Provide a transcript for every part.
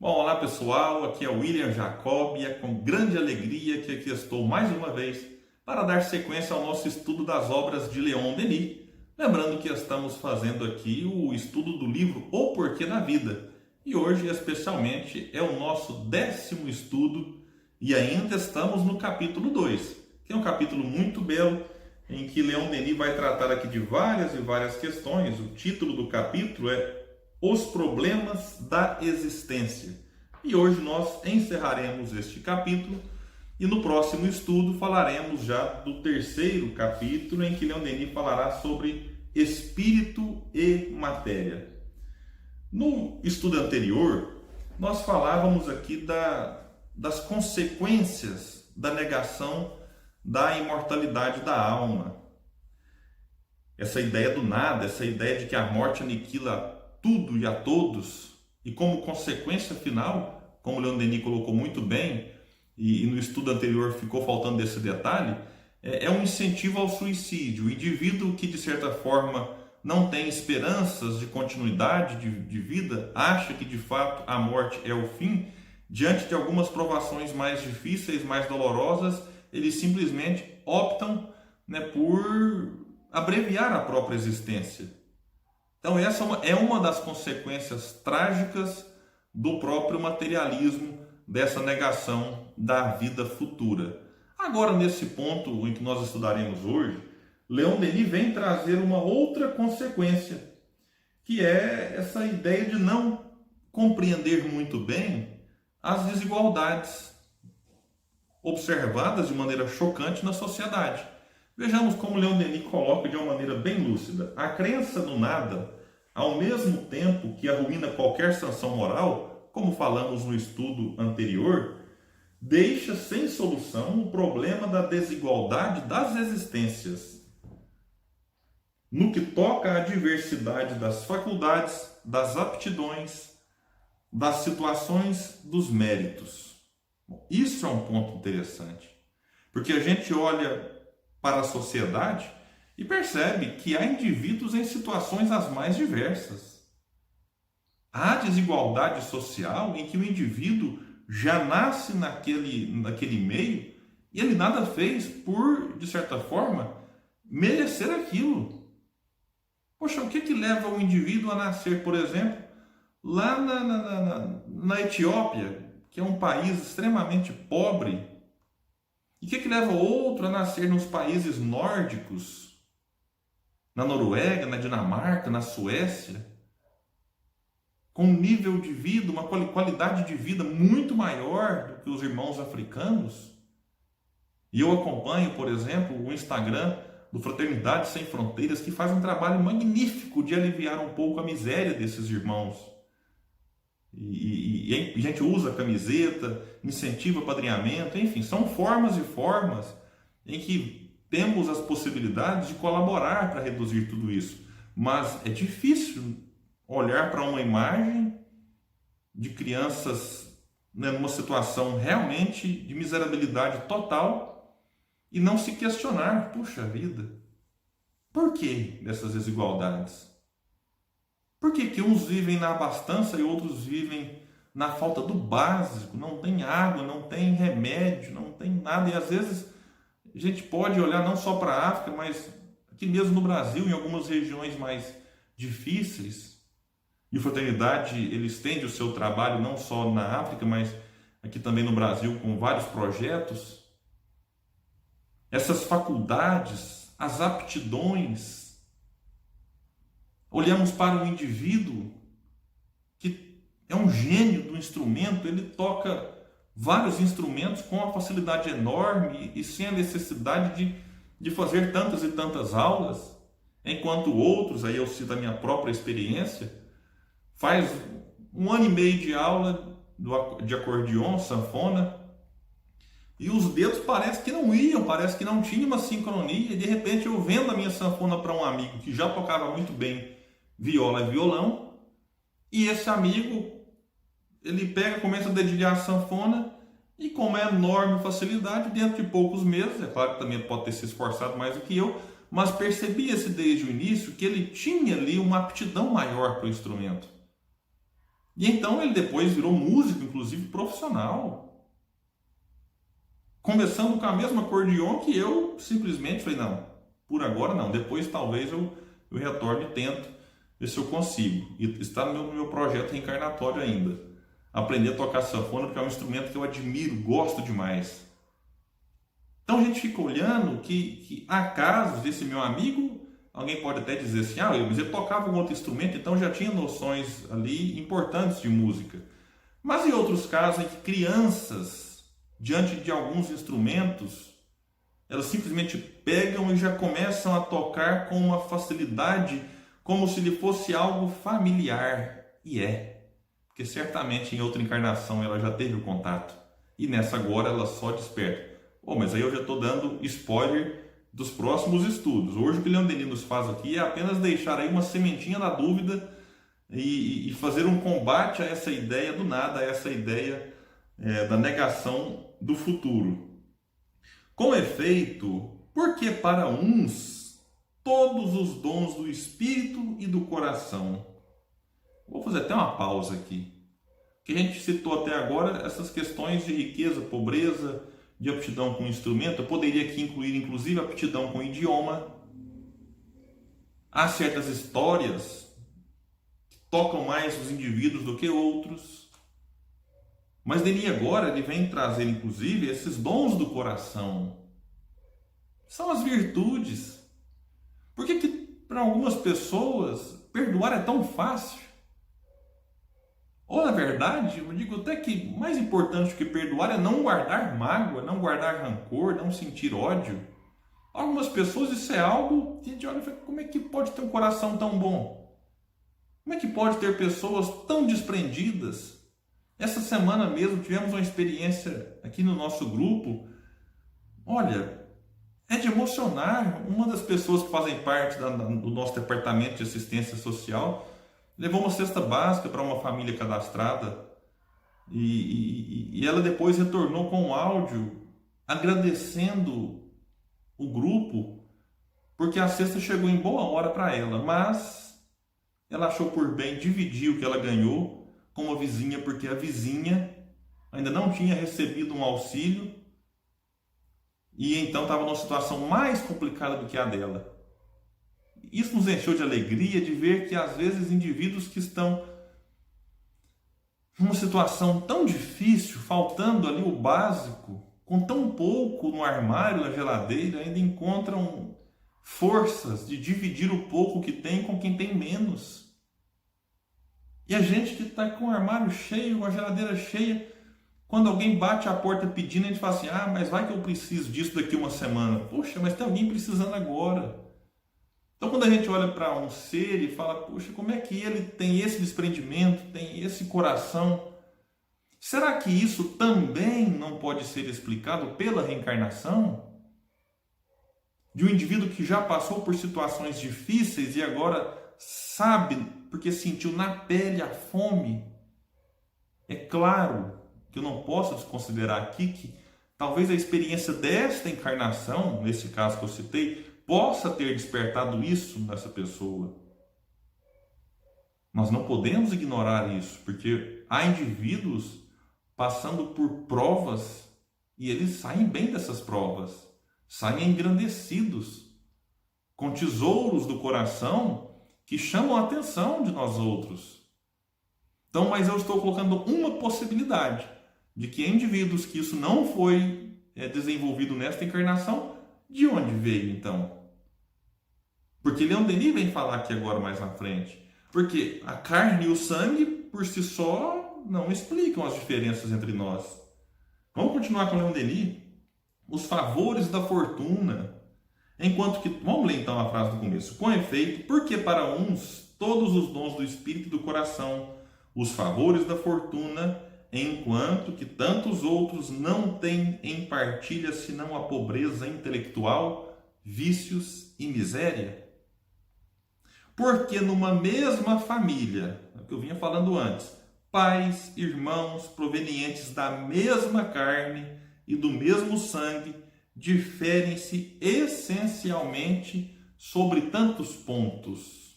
Bom, olá pessoal, aqui é o William Jacob e é com grande alegria que aqui estou mais uma vez para dar sequência ao nosso estudo das obras de Leon Denis. Lembrando que estamos fazendo aqui o estudo do livro O Porquê da Vida e hoje especialmente é o nosso 10º estudo e ainda estamos no capítulo 2, que é um capítulo muito belo em que Leon Denis vai tratar aqui de várias e várias questões. O título do capítulo é Os Problemas da Existência. E hoje nós encerraremos este capítulo e no próximo estudo falaremos já do 3º capítulo, em que Leon Denis falará sobre espírito e matéria. No estudo anterior, nós falávamos aqui das consequências da negação da imortalidade da alma. Essa ideia do nada, essa ideia de que a morte aniquila tudo e a todos, e como consequência final, como Leon Denis colocou muito bem, e no estudo anterior ficou faltando esse detalhe, é um incentivo ao suicídio. O indivíduo que de certa forma não tem esperanças de continuidade de vida, acha que de fato a morte é o fim, diante de algumas provações mais difíceis, mais dolorosas, eles simplesmente optam, por abreviar a própria existência. Então essa é uma das consequências trágicas do próprio materialismo, dessa negação da vida futura. Agora, nesse ponto em que nós estudaremos hoje, Leon Denis vem trazer uma outra consequência, que é essa ideia de não compreender muito bem as desigualdades observadas de maneira chocante na sociedade. Vejamos como Leon Denis coloca de uma maneira bem lúcida. A crença no nada, ao mesmo tempo que arruína qualquer sanção moral, como falamos no estudo anterior, deixa sem solução o problema da desigualdade das existências, no que toca à diversidade das faculdades, das aptidões, das situações, dos méritos. Isso é um ponto interessante, porque a gente olha para a sociedade e percebe que há indivíduos em situações as mais diversas. Há desigualdade social em que o indivíduo já nasce naquele meio e ele nada fez por, de certa forma, merecer aquilo. Poxa, o que leva o indivíduo a nascer, por exemplo, lá na Etiópia, que é um país extremamente pobre? E o que leva outro a nascer nos países nórdicos, na Noruega, na Dinamarca, na Suécia, com um nível de vida, uma qualidade de vida muito maior do que os irmãos africanos? E eu acompanho, por exemplo, o Instagram do Fraternidade Sem Fronteiras, que faz um trabalho magnífico de aliviar um pouco a miséria desses irmãos. E a gente usa camiseta, incentiva padrinhamento, enfim, são formas e formas em que temos as possibilidades de colaborar para reduzir tudo isso. Mas é difícil olhar para uma imagem de crianças, numa situação realmente de miserabilidade total e não se questionar, puxa vida, por que dessas desigualdades? Por que uns vivem na abastança e outros vivem na falta do básico? Não tem água, não tem remédio, não tem nada. E às vezes a gente pode olhar não só para a África, mas aqui mesmo no Brasil, em algumas regiões mais difíceis. E a Fraternidade, ele estende o seu trabalho não só na África, mas aqui também no Brasil, com vários projetos. Essas faculdades, as aptidões. Olhamos para o indivíduo que é um gênio do instrumento, ele toca vários instrumentos com uma facilidade enorme e sem a necessidade de fazer tantas e tantas aulas, enquanto outros, aí eu cito a minha própria experiência, faz 1 ano e meio de aula de acordeon, sanfona, e os dedos parece que não iam, parece que não tinha uma sincronia, e de repente eu vendo a minha sanfona para um amigo que já tocava muito bem viola e violão, e esse amigo, ele pega, começa a dedilhar a sanfona, e com uma enorme facilidade, dentro de poucos meses, é claro que também pode ter se esforçado mais do que eu, mas percebia-se desde o início que ele tinha ali uma aptidão maior para o instrumento. E então ele depois virou músico, inclusive profissional, começando com a mesma acordeon que eu simplesmente falei, não, por agora não, depois talvez eu retorne e tento ver se eu consigo. E está no meu projeto reencarnatório ainda. Aprender a tocar sanfona, porque é um instrumento que eu admiro, gosto demais. Então a gente fica olhando que há casos, esse meu amigo, alguém pode até dizer assim, mas ele tocava um outro instrumento, então já tinha noções ali importantes de música. Mas em outros casos em que crianças, diante de alguns instrumentos, elas simplesmente pegam e já começam a tocar com uma facilidade, como se lhe fosse algo familiar. E porque certamente em outra encarnação ela já teve o contato. E nessa agora ela só desperta. Mas aí eu já estou dando spoiler dos próximos estudos. Hoje o que o Leon Denis nos faz aqui é apenas deixar aí uma sementinha da dúvida e fazer um combate a essa ideia do nada, a essa ideia da negação do futuro. Com efeito, porque para uns todos os dons do espírito e do coração. Vou fazer até uma pausa aqui. Que a gente citou até agora essas questões de riqueza, pobreza, de aptidão com instrumento. Eu poderia aqui incluir inclusive aptidão com idioma. Há certas histórias que tocam mais os indivíduos do que outros. Mas Denis agora ele vem trazer inclusive esses dons do coração. São as virtudes. Por que para algumas pessoas perdoar é tão fácil? Ou, na verdade, eu digo até que mais importante do que perdoar é não guardar mágoa, não guardar rancor, não sentir ódio. Algumas pessoas isso é algo que a gente olha e fala, como é que pode ter um coração tão bom? Como é que pode ter pessoas tão desprendidas? Essa semana mesmo tivemos uma experiência aqui no nosso grupo. Olha, é de emocionar. Uma das pessoas que fazem parte do nosso departamento de assistência social levou uma cesta básica para uma família cadastrada e ela depois retornou com um áudio agradecendo o grupo porque a cesta chegou em boa hora para ela, mas ela achou por bem dividir o que ela ganhou com uma vizinha porque a vizinha ainda não tinha recebido um auxílio e então estava numa situação mais complicada do que a dela. Isso nos encheu de alegria de ver que às vezes indivíduos que estão numa situação tão difícil, faltando ali o básico, com tão pouco no armário, na geladeira, ainda encontram forças de dividir o pouco que tem com quem tem menos. E a gente que está com o armário cheio, com a geladeira cheia, quando alguém bate a porta pedindo, a gente fala assim, mas vai que eu preciso disso daqui uma semana. Poxa, mas tem alguém precisando agora. Então, quando a gente olha para um ser e fala, poxa, como é que ele tem esse desprendimento, tem esse coração? Será que isso também não pode ser explicado pela reencarnação? De um indivíduo que já passou por situações difíceis e agora sabe, porque sentiu na pele a fome. É claro que eu não posso desconsiderar aqui que talvez a experiência desta encarnação, nesse caso que eu citei, possa ter despertado isso nessa pessoa. Nós não podemos ignorar isso, porque há indivíduos passando por provas e eles saem bem dessas provas, saem engrandecidos, com tesouros do coração que chamam a atenção de nós outros. Então, mas eu estou colocando uma possibilidade de que indivíduos que isso não foi desenvolvido nesta encarnação, de onde veio então? Porque Leon Denis vem falar aqui agora mais na frente. Porque a carne e o sangue, por si só, não explicam as diferenças entre nós. Vamos continuar com Leon Denis. Os favores da fortuna. Enquanto que, vamos ler então a frase do começo. Com efeito, porque para uns todos os dons do espírito e do coração, os favores da fortuna, enquanto que tantos outros não têm em partilha senão a pobreza intelectual, vícios e miséria. Porque numa mesma família, é o que eu vinha falando antes, pais, irmãos provenientes da mesma carne e do mesmo sangue diferem-se essencialmente sobre tantos pontos.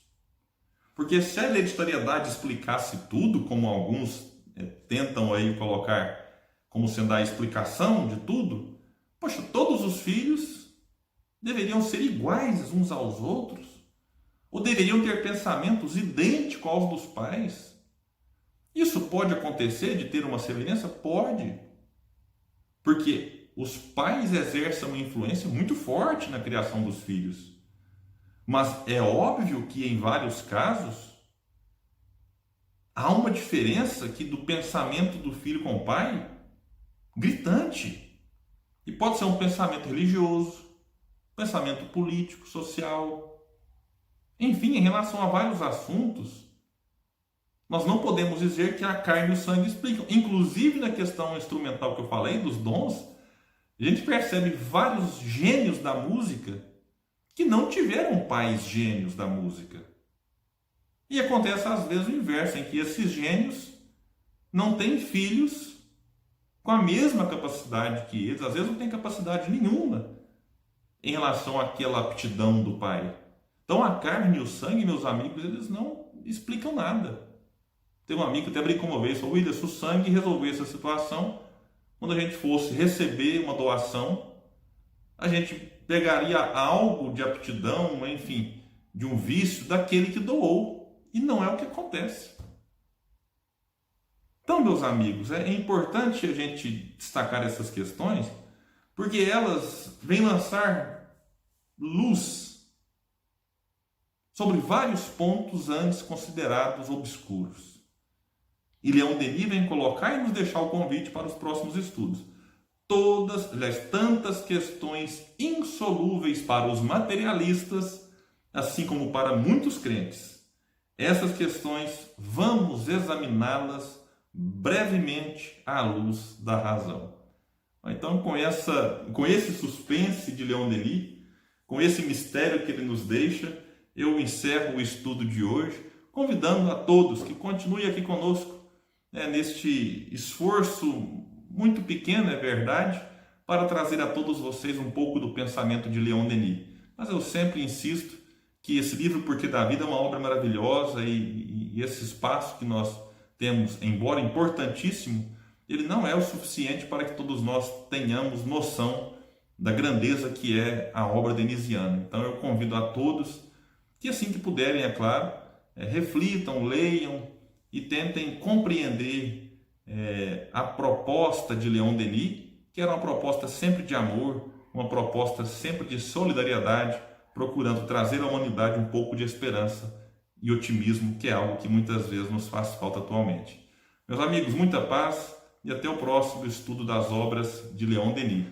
Porque se a hereditariedade explicasse tudo, como alguns tentam aí colocar como sendo a explicação de tudo, poxa, todos os filhos deveriam ser iguais uns aos outros, ou deveriam ter pensamentos idênticos aos dos pais. Isso pode acontecer de ter uma semelhança? Pode. Porque os pais exercem uma influência muito forte na criação dos filhos. Mas é óbvio que em vários casos há uma diferença aqui do pensamento do filho com o pai gritante. E pode ser um pensamento religioso, pensamento político, social. Enfim, em relação a vários assuntos, nós não podemos dizer que a carne e o sangue explicam. Inclusive na questão instrumental que eu falei, dos dons, a gente percebe vários gênios da música que não tiveram pais gênios da música. E acontece às vezes o inverso, em que esses gênios não têm filhos com a mesma capacidade que eles, às vezes não têm capacidade nenhuma em relação àquela aptidão do pai. Então a carne e o sangue, meus amigos, eles não explicam nada. Tem um amigo que até brincou uma vez, falou: William, se o sangue resolvesse a situação, quando a gente fosse receber uma doação, a gente pegaria algo de aptidão, enfim, de um vício daquele que doou. E não é o que acontece. Então, meus amigos, é importante a gente destacar essas questões, porque elas vêm lançar luz sobre vários pontos antes considerados obscuros. E Leon Denis vem colocar e nos deixar o convite para os próximos estudos. Tantas questões insolúveis para os materialistas, assim como para muitos crentes. Essas questões vamos examiná-las brevemente à luz da razão. Então, com esse suspense de Leon Denis, com esse mistério que ele nos deixa, eu encerro o estudo de hoje, convidando a todos que continuem aqui conosco, neste esforço muito pequeno, é verdade, para trazer a todos vocês um pouco do pensamento de Leon Denis. Mas eu sempre insisto que esse livro, Porque da Vida, é uma obra maravilhosa e esse espaço que nós temos, embora importantíssimo, ele não é o suficiente para que todos nós tenhamos noção da grandeza que é a obra denisiana. Então eu convido a todos que, assim que puderem, é claro, reflitam, leiam e tentem compreender a proposta de Leon Denis, que era uma proposta sempre de amor, uma proposta sempre de solidariedade, procurando trazer à humanidade um pouco de esperança e otimismo, que é algo que muitas vezes nos faz falta atualmente. Meus amigos, muita paz e até o próximo estudo das obras de Leon Denis.